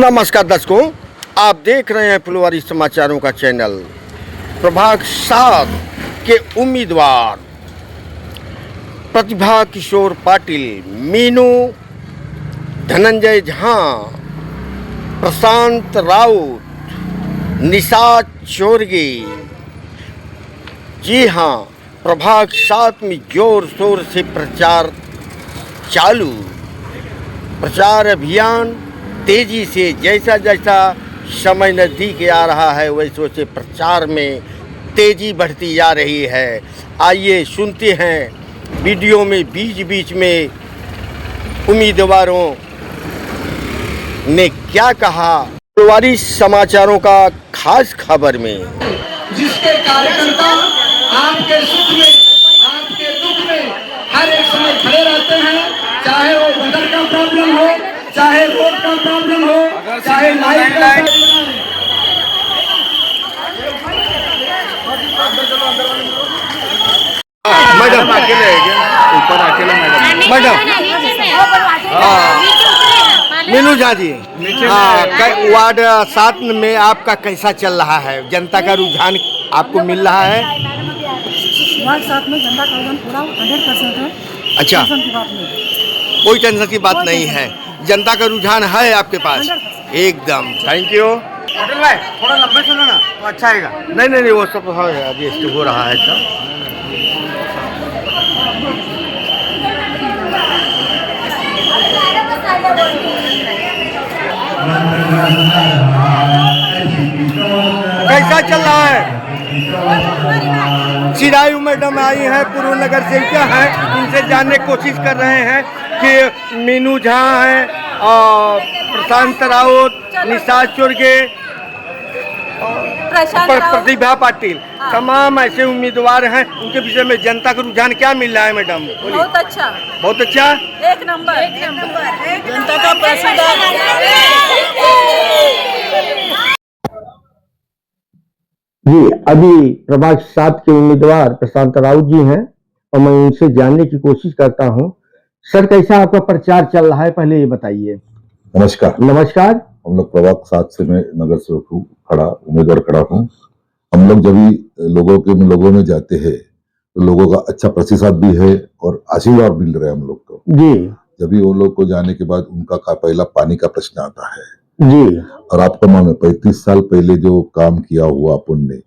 नमस्कार दर्शकों, आप देख रहे हैं फुलवारी समाचारों का चैनल। प्रभाग 7 के उम्मीदवार प्रतिभा किशोर पाटिल, मीनू, धनंजय झा, प्रशांत राउत, निषाद चोरगे। जी हाँ, प्रभाग 7 में जोर शोर से प्रचार चालू। प्रचार अभियान तेजी से जैसा जैसा समय नज़दीक आ रहा है वैसे वैसे प्रचार में तेजी बढ़ती जा रही है। आइए सुनते हैं वीडियो में बीच बीच में उम्मीदवारों ने क्या कहा। फुलवारी समाचारों का खास खबर में जिसके कार्यकर्ता आपके सुख में आपके दुख में हर एक समय खड़े रहते हैं, चाहे वो बदल का प्रॉब्लम हो, चाहे रोड का प्रॉब्लम हो, चाहे लाइट का प्रॉब्लम हो। मैडम अकेले ऊपर अकेले मैडम मीनू झा जी, वार्ड 7 में आपका कैसा चल रहा है? जनता का रुझान आपको मिल रहा है? वार्ड 7 में जनता का रुझान पूरा 100% है। अच्छा, टेंशन की बात नहीं। कोई टेंशन की बात नहीं है, जनता का रुझान है आपके पास एकदम। Thank you. होटल भाई थोड़ा लंबे सुनो ना तो अच्छा आएगा। नहीं नहीं नहीं, वो सब अभी हो रहा है सब। कैसा चल रहा है? चिरायु मैडम आई है, पूर्व नगर सेविका है, इनसे जानने की कोशिश कर रहे हैं कि मीनू झा है और प्रशांत राउत, निषाद चोरगे, प्रतिभा पाटिल, तमाम ऐसे उम्मीदवार हैं। उनके विषय में जनता का रुझान क्या मिल रहा है मैडम? बहुत अच्छा, बहुत अच्छा, एक नंबर जनता का प्रसिद्ध। जी, अभी प्रभाग 7 के उम्मीदवार प्रशांत राउत जी हैं और मैं उनसे जानने की कोशिश करता हूं। सर, कैसा आपका प्रचार चल रहा है, पहले ये बताइए। नमस्कार। नमस्कार। हम लोग प्रभाग 7 से मैं नगर सेवक हूँ, उम्मीदवार खड़ा हूँ। हम लोग जब भी लोगों में जाते हैं तो लोगों का अच्छा प्रतिसाद भी है और आशीर्वाद मिल रहा है हम लोग को जी। जब भी वो लोग को जाने के बाद उनका पहला पानी का प्रश्न आता है जी। और आपका मालूम है 35 साल पहले जो काम किया हुआ अपन ने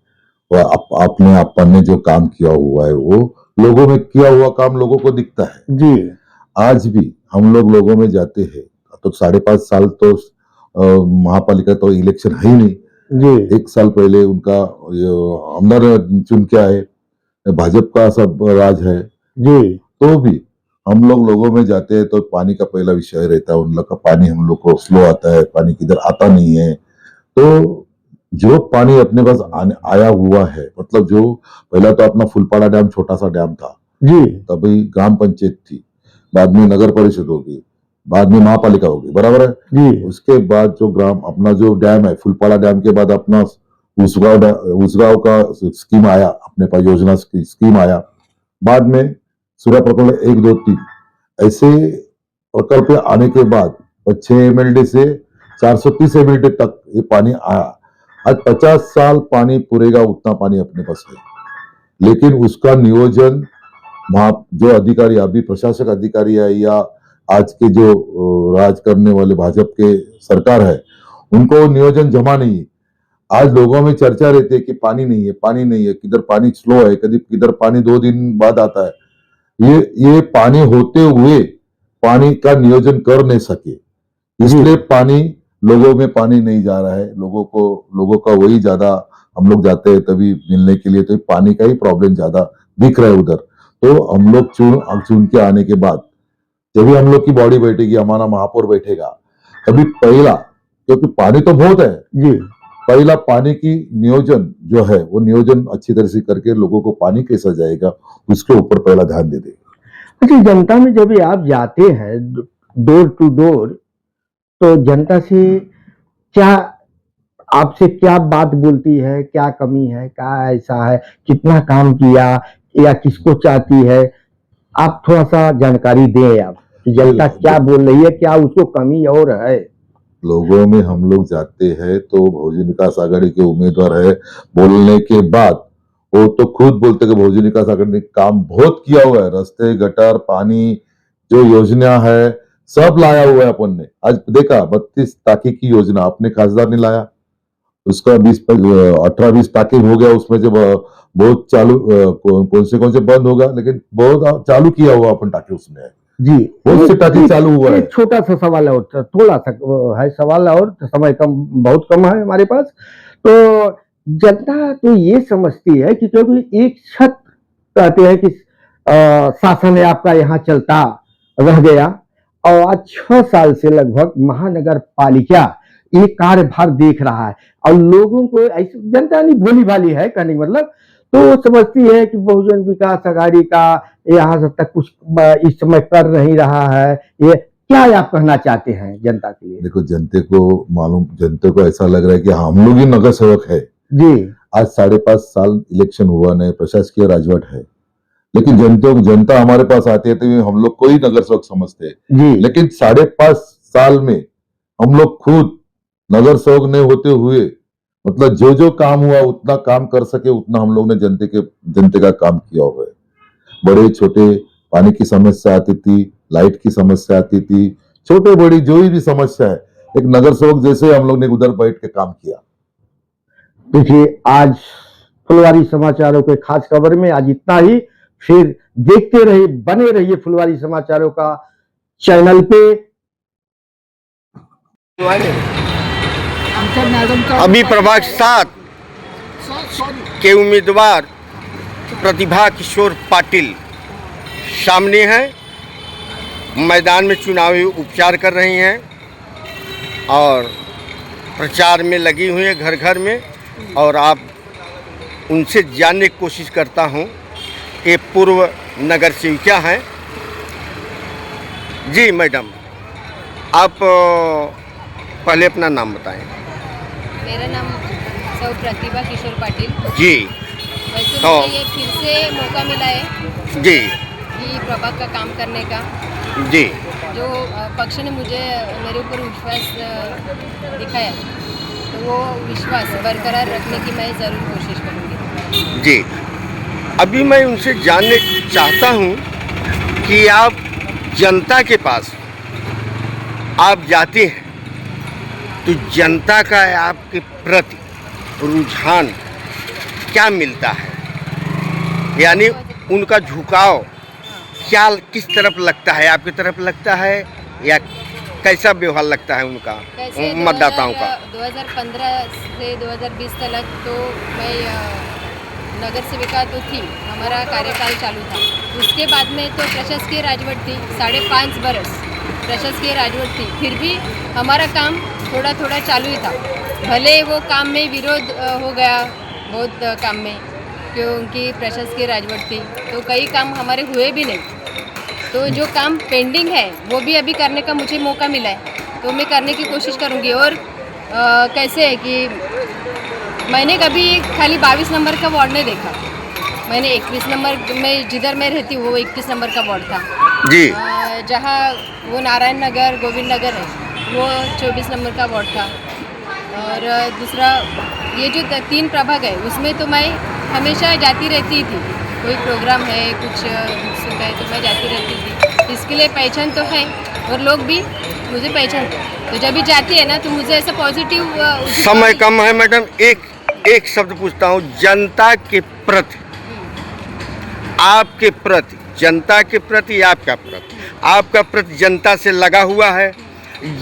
अपन ने जो काम किया हुआ है वो लोगों में किया हुआ काम लोगों को दिखता है जी। आज भी हम लोगों में जाते हैं तो 5.5 साल तो महापालिका तो इलेक्शन है ही नहीं जी। 1 साल पहले उनका आमदार चुन के आए, भाजपा का सब राज है जी। तो भी हम लोगों में जाते हैं तो पानी का पहला विषय रहता है। उन लोग का पानी हम लोग को स्लो आता है, पानी किधर आता नहीं है। तो जो पानी अपने पास आया हुआ है, मतलब जो पहला तो अपना फुलपाड़ा डैम छोटा सा डैम था जी, तभी ग्राम पंचायत थी, बाद में नगर परिषद होगी, बाद में महापालिका होगी, बराबर है जी। उसके बाद जो अपना जो डैम है फुलपाड़ा डैम के बाद अपना उसगांव का स्कीम आया, अपने पास योजना स्कीम आया, बाद में सूर्य प्रकल्प 1, 2, 3 ऐसे प्रकल्प आने के बाद 6 MLD से 430 MLD तक ये पानी आया। आज 50 साल पानी पूरेगा उतना पानी अपने पास है, लेकिन उसका नियोजन जो अधिकारी अभी प्रशासक अधिकारी है या आज के जो राज करने वाले भाजपा के सरकार है उनको नियोजन जमा नहीं है। आज लोगों में चर्चा रहती है कि पानी नहीं है, किधर पानी स्लो है, किधर पानी 2 दिन बाद आता है। ये पानी होते हुए पानी का नियोजन कर नहीं सके, इसलिए पानी लोगों में पानी नहीं जा रहा है। लोगों का वही ज्यादा, हम लोग जाते हैं तभी मिलने के लिए तो पानी का ही प्रॉब्लम ज्यादा दिख रहा है उधर। तो हम लोग चुन के आने के बाद जब भी हम लोग की बॉडी बैठेगी, हमारा महापौर बैठेगा, तभी पहला, क्योंकि पानी तो बहुत है जी, पहला पानी की नियोजन जो है वो नियोजन अच्छी तरह से करके लोगों को पानी कैसा जाएगा उसके ऊपर पहला ध्यान दे देगा। अच्छा, जनता में जब आप जाते हैं डोर टू डोर तो जनता से क्या, आपसे क्या बात बोलती है, क्या कमी है, क्या ऐसा है, कितना काम किया या किसको चाहती है? आप थोड़ा सा जानकारी दें आप कि जनता क्या बोल रही है, क्या उसको कमी और है। लोगों में हम लोग जाते हैं तो बहुजन विकास आघाड़ी के उम्मीदवार है बोलने के बाद वो तो खुद बोलते कि बहुजन विकास आघाड़ी ने काम बहुत किया हुआ है, रास्ते, गटर, पानी, जो योजना है सब लाया हुआ है अपन ने। आज देखा 32 टाके की योजना अपने खासदार ने लाया, उसका 18-20 टाके हो गया, उसमें जब बहुत चालू कौन से बंद होगा, लेकिन बहुत चालू किया हुआ अपन टाके उसमें है जी। बहुत से टाके चालू हुआ है। एक छोटा सा सवाल है, और थोड़ा सा है सवाल, और समय कम, बहुत कम है हमारे पास। तो जनता तो ये समझती है कि क्योंकि एक छत कहते हैं कि शासन है आपका यहाँ चलता रह गया, और आज 6 साल से लगभग महानगर पालिका ये कार्यभार देख रहा है, और लोगों को ऐसी जनता नहीं भोली भाली है कहने का मतलब, तो वो समझती है कि बहुजन विकास आघाड़ी का यहाँ से तक कुछ इस समय कर नहीं रहा है। ये क्या आप कहना चाहते हैं जनता के लिए? देखो, जनते को ऐसा लग रहा है कि हम लोग ही नगर सेवक है जी। आज 5.5 साल इलेक्शन हुआ, नए प्रशासकीय राजवट है, लेकिन जनता हमारे पास आती है तो हम लोग को ही नगर सेवक समझते हैं जी। लेकिन 5.5 साल में हम लोग खुद नगर सेवक नहीं होते हुए, मतलब जो काम हुआ उतना काम कर सके, उतना हम लोग ने जनते का काम किया हुआ है। बड़े छोटे पानी की समस्या आती थी, लाइट की समस्या आती थी, छोटे बड़ी जो भी समस्या है, एक नगर सेवक जैसे हम लोग ने उधर बैठ के काम किया। देखिए, आज फुलवारी समाचारों के खास खबर में आज इतना ही। फिर देखते रहिए, बने रहिए फुलवारी समाचारों का चैनल पे। अभी प्रभाग 7 के उम्मीदवार प्रतिभा किशोर पाटिल सामने हैं, मैदान में चुनावी उपचार कर रही हैं और प्रचार में लगी हुई है घर घर में। और आप उनसे जानने की कोशिश करता हूं, ये पूर्व नगर सेविका हैं। जी मैडम, आप पहले अपना नाम बताएं। मेरा नाम सौ प्रतिभा किशोर पाटिल जी। वैसे तो मुझे ये फिर से मौका मिला है जी कि प्रभाग का काम करने का, जी जो पक्ष ने मुझे मेरे ऊपर विश्वास दिखाया, तो वो विश्वास बरकरार रखने की मैं ज़रूर कोशिश करूँगी। जी। अभी मैं उनसे जानने चाहता हूँ कि आप जनता के पास आप जाते हैं तो जनता का आपके प्रति रुझान क्या मिलता है, यानी उनका झुकाव क्या किस तरफ लगता है, आपकी तरफ लगता है या कैसा व्यवहार लगता है उनका मतदाताओं का? 2015 से 2020 तक तो मैं नगर सेविका तो थी, हमारा कार्यकाल चालू था। उसके बाद में तो प्रशासकीय राजवट थी, 5.5 बरस प्रशासकीय राजवट थी, फिर भी हमारा काम थोड़ा थोड़ा चालू ही था। भले वो काम में विरोध हो गया बहुत काम में, क्योंकि प्रशासकीय राजवट थी, तो कई काम हमारे हुए भी नहीं। तो जो काम पेंडिंग है वो भी अभी करने का मुझे मौका मिला है, तो मैं करने की कोशिश करूँगी। और कैसे है कि मैंने कभी खाली 22 नंबर का वार्ड नहीं देखा, मैंने 21 नंबर में, जिधर मैं रहती हूँ वो 21 नंबर का वार्ड था जी। जहाँ वो नारायण नगर, गोविंद नगर है, वो 24 नंबर का वार्ड था। और दूसरा ये जो 3 प्रभाग है उसमें तो मैं हमेशा जाती रहती थी, कोई प्रोग्राम है कुछ सुनता है तो मैं जाती रहती थी, इसके लिए पहचान तो है और लोग भी मुझे पहचानते हैं। तो जब भी जाती है ना तो मुझे ऐसा पॉजिटिव। समय कम है मैडम, एक शब्द पूछता हूँ, जनता के प्रति, आपके प्रति, जनता के प्रति, आपका प्रति जनता से लगा हुआ है,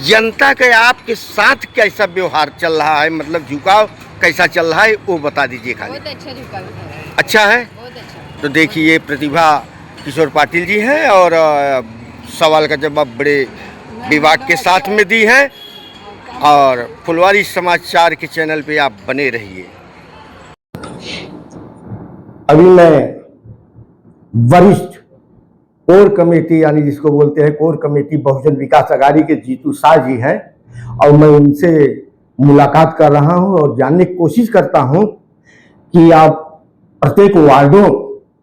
जनता का आपके साथ कैसा व्यवहार चल रहा है, मतलब झुकाव कैसा चल रहा है वो बता दीजिए खाली। बहुत अच्छा झुकाव है। अच्छा है, बहुत अच्छा। तो देखिए ये प्रतिभा किशोर पाटिल जी हैं और सवाल का जवाब बड़े विभाग के साथ में दी है। और फुलवारी समाचार के चैनल पे आप बने रहिए। अभी मैं वरिष्ठ कोर कमेटी, यानी जिसको बोलते हैं कोर कमेटी बहुजन विकास आघाड़ी के जीतू शाह जी हैं, और मैं उनसे मुलाकात कर रहा हूं और जानने की कोशिश करता हूं कि आप प्रत्येक वार्डों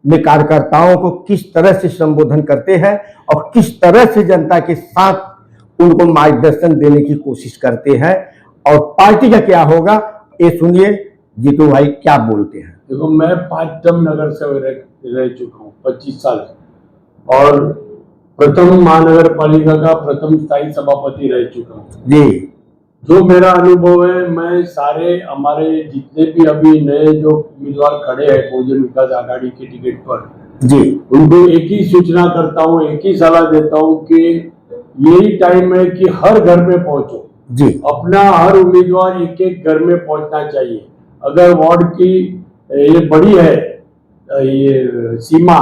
में कार्यकर्ताओं को किस तरह से संबोधन करते हैं और किस तरह से जनता के साथ उनको मार्गदर्शन देने की कोशिश करते हैं। और पार्टी का क्या होगा ये सुनिए जीतू भाई क्या बोलते हैं। देखो, मैं 5 टर्म नगर सेवक रह चुका हूँ, 25 साल, और प्रथम महानगर पालिका का प्रथम स्थायी सभापति रह चुका हूँ जी। जो मेरा अनुभव है, मैं सारे हमारे जितने भी अभी नए जो उम्मीदवार खड़े हैं बहुजन विकास आघाड़ी के टिकट पर जी, उनको एक ही सूचना करता हूँ, एक ही सलाह देता हूँ कि यही टाइम है कि हर घर में पहुंचो जी। अपना हर उम्मीदवार एक एक घर में पहुंचना चाहिए। अगर वार्ड की ये बड़ी है ये सीमा,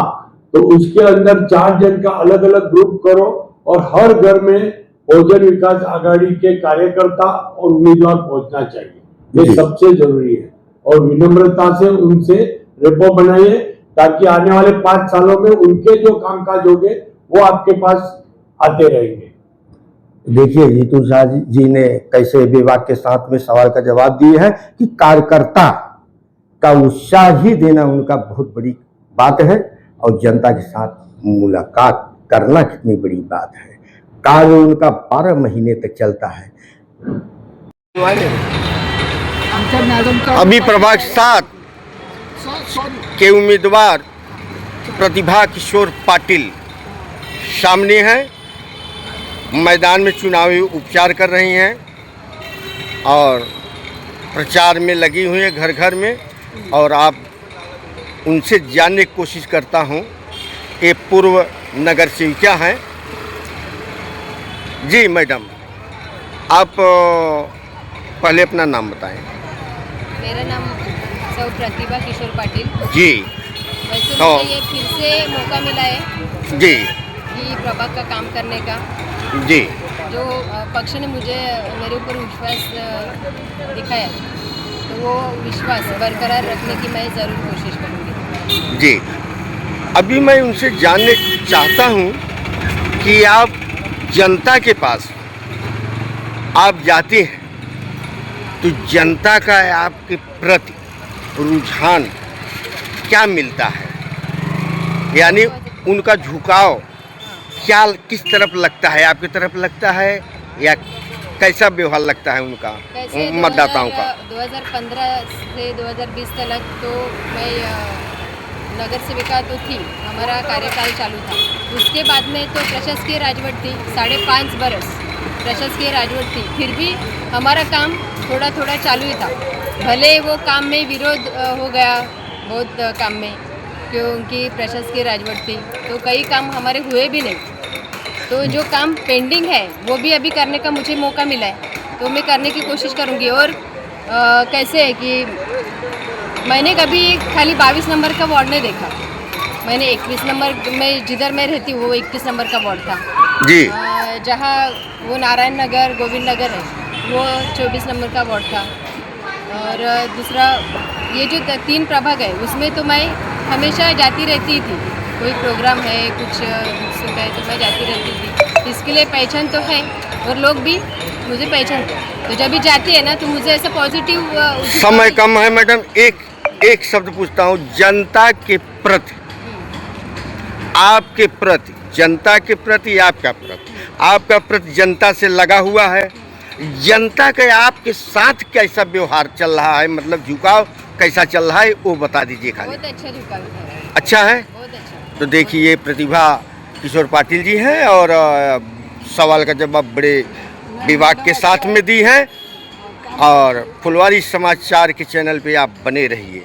तो उसके अंदर 4 जन का अलग अलग ग्रुप करो और हर घर में बहुजन विकास आघाड़ी के कार्यकर्ता और उम्मीदवार पहुंचना चाहिए। ये सबसे जरूरी है और विनम्रता से उनसे रेपो बनाइए ताकि आने वाले 5 सालों में उनके जो कामकाज होंगे वो आपके पास आते रहेंगे। देखिए जीतू शाह जी ने कैसे विभाग के साथ में सवाल का जवाब दिए हैं कि कार्यकर्ता का उत्साह ही देना उनका बहुत बड़ी बात है और जनता के साथ मुलाकात करना कितनी बड़ी बात है। कार्य उनका 12 महीने तक चलता है। अभी प्रभाग 7 के उम्मीदवार प्रतिभा किशोर पाटिल सामने हैं, मैदान में चुनावी उपचार कर रही हैं और प्रचार में लगी हुई हैं घर घर में। और आप उनसे जानने की कोशिश करता हूं, ये पूर्व नगर सेविका हैं। जी मैडम, आप पहले अपना नाम बताएं। मेरा नाम सौ प्रतिभा किशोर पाटिल जी। वैसे तो मुझे ये फिर से मौका मिला है जी कि प्रभाग का काम करने का। जी। जो पक्ष ने मुझे मेरे ऊपर विश्वास दिखाया, तो वो विश्वास बरकरार रखने की मैं ज़रूर कोशिश करूँगी। जी, अभी मैं उनसे जानने चाहता हूँ कि आप जनता के पास आप जाते हैं तो जनता का आपके प्रति रुझान क्या मिलता है, यानी उनका झुकाव क्या किस तरफ लगता है, आपकी तरफ लगता है या कैसा व्यवहार लगता है उनका मतदाताओं का? 2015 से 2020 तक तो मैं नगर सेविका तो थी, हमारा कार्यकाल चालू था। उसके बाद में तो प्रशासकीय राजवट थी, 5.5 बरस प्रशासकीय राजवट थी, फिर भी हमारा काम थोड़ा थोड़ा चालू ही था। भले वो काम में विरोध हो गया बहुत काम में, क्योंकि प्रशासकीय राजवट थी तो कई काम हमारे हुए भी नहीं। तो जो काम पेंडिंग है वो भी अभी करने का मुझे मौका मिला है, तो मैं करने की कोशिश करूँगी। और कैसे है कि मैंने कभी खाली 22 नंबर का वार्ड नहीं देखा, मैंने 21 नंबर में जिधर मैं रहती हूँ वो 21 नंबर का वार्ड था जी। जहाँ वो नारायण नगर गोविंद नगर है वो 24 नंबर का वार्ड था। और दूसरा ये जो 3 प्रभाग है उसमें तो मैं हमेशा जाती रहती थी, कोई प्रोग्राम है कुछ सुबह है तो मैं जाती रहती थी। इसके लिए पहचान तो है और लोग भी मुझे पहचानते हैं, तो जब भी जाती है ना तो मुझे ऐसा पॉजिटिव। समय कम है मैडम, एक शब्द पूछता हूँ, जनता के प्रति, आपके प्रति, जनता के प्रति आपका प्रति जनता से लगा हुआ है, जनता का आपके साथ कैसा व्यवहार चल रहा है, मतलब झुकाव कैसा चल रहा है वो बता दीजिए खाली। बहुत अच्छा झुकाव है। अच्छा है, बहुत अच्छा। तो देखिए ये प्रतिभा किशोर पाटिल जी हैं और सवाल का जवाब बड़े विभाग के साथ में दी है। और फुलवारी समाचार के चैनल पे आप बने रहिए।